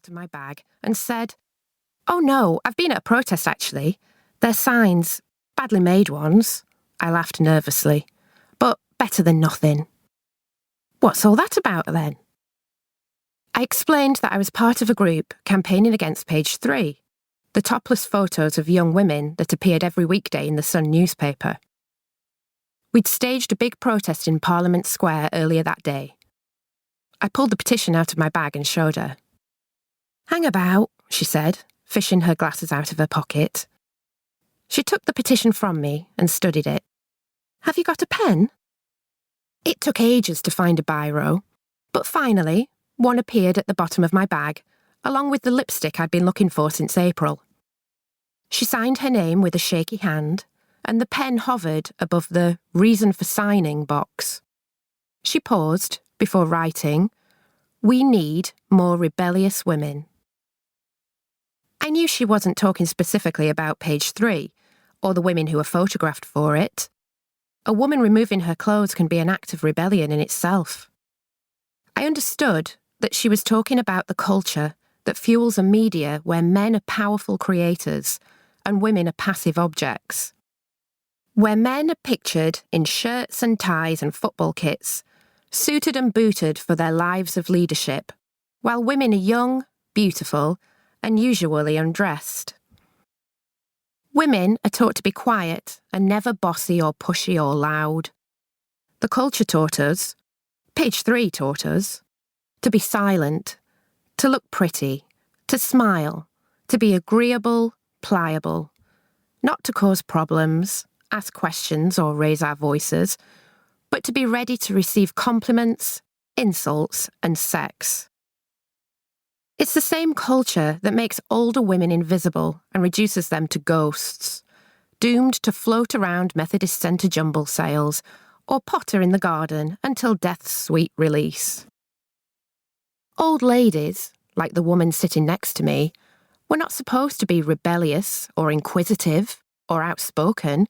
out of my bag and said, "Oh no, I've been at a protest actually. They're signs, badly made ones." I laughed nervously. "But better than nothing." "What's all that about then?" I explained that I was part of a group campaigning against page 3, the topless photos of young women that appeared every weekday in the Sun newspaper. We'd staged a big protest in Parliament Square earlier that day. I pulled the petition out of my bag and showed her. "Hang about," she said, fishing her glasses out of her pocket. She took the petition from me and studied it. "Have you got a pen?" It took ages to find a biro, but finally, one appeared at the bottom of my bag, along with the lipstick I'd been looking for since April. She signed her name with a shaky hand, and the pen hovered above the reason for signing box. She paused before writing, "We need more rebellious women." I knew she wasn't talking specifically about page 3, or the women who were photographed for it. A woman removing her clothes can be an act of rebellion in itself. I understood that she was talking about the culture that fuels a media where men are powerful creators and women are passive objects. Where men are pictured in shirts and ties and football kits, suited and booted for their lives of leadership, while women are young, beautiful, and usually undressed. Women are taught to be quiet and never bossy or pushy or loud. The culture taught us, page 3 taught us, to be silent, to look pretty, to smile, to be agreeable, pliable, not to cause problems, ask questions or raise our voices, but to be ready to receive compliments, insults, and sex. It's the same culture that makes older women invisible and reduces them to ghosts, doomed to float around Methodist Centre jumble sales or potter in the garden until death's sweet release. Old ladies, like the woman sitting next to me, were not supposed to be rebellious or inquisitive or outspoken,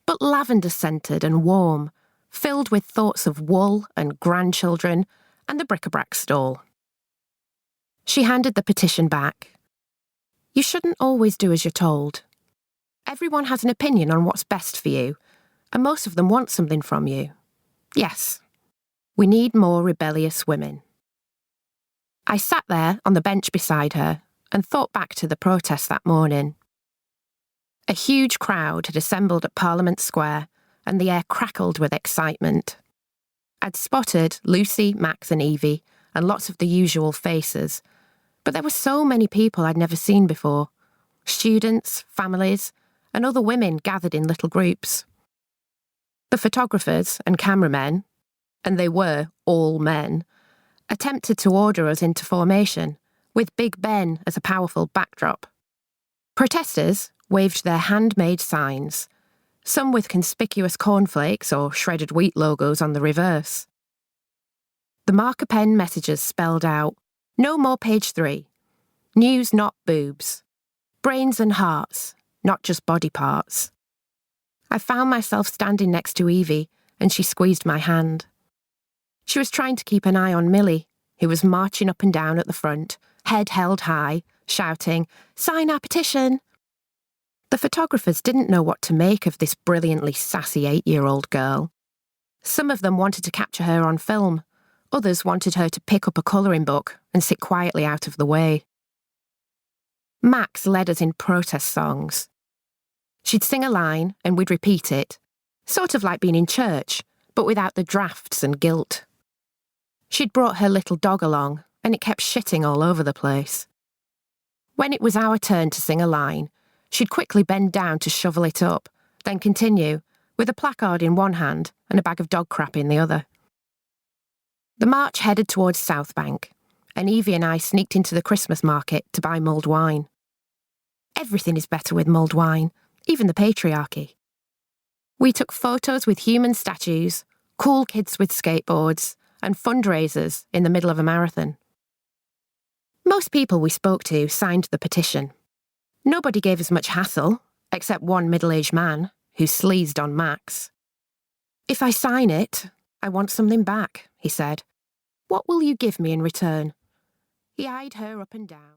but lavender-scented and warm, filled with thoughts of wool and grandchildren and the bric-a-brac stall. She handed the petition back. "You shouldn't always do as you're told. Everyone has an opinion on what's best for you, and most of them want something from you. Yes, we need more rebellious women." I sat there on the bench beside her and thought back to the protest that morning. A huge crowd had assembled at Parliament Square, and the air crackled with excitement. I'd spotted Lucy, Max and Evie, and lots of the usual faces, but there were so many people I'd never seen before. Students, families, and other women gathered in little groups. The photographers and cameramen, and they were all men, attempted to order us into formation, with Big Ben as a powerful backdrop. Protesters waved their handmade signs, some with conspicuous cornflakes or shredded wheat logos on the reverse. The marker pen messages spelled out, "No more page 3. News, not boobs. Brains and hearts, not just body parts." I found myself standing next to Evie, and she squeezed my hand. She was trying to keep an eye on Millie, who was marching up and down at the front, head held high, shouting, "Sign our petition!" The photographers didn't know what to make of this brilliantly sassy 8-year-old girl. Some of them wanted to capture her on film. Others wanted her to pick up a colouring book and sit quietly out of the way. Max led us in protest songs. She'd sing a line and we'd repeat it, sort of like being in church, but without the drafts and guilt. She'd brought her little dog along, and it kept shitting all over the place. When it was our turn to sing a line, she'd quickly bend down to shovel it up, then continue, with a placard in one hand and a bag of dog crap in the other. The march headed towards South Bank, and Evie and I sneaked into the Christmas market to buy mulled wine. Everything is better with mulled wine, even the patriarchy. We took photos with human statues, cool kids with skateboards, and fundraisers in the middle of a marathon. Most people we spoke to signed the petition. Nobody gave us much hassle, except one middle-aged man who sleazed on Max. "If I sign it, I want something back," he said. "What will you give me in return?" He eyed her up and down.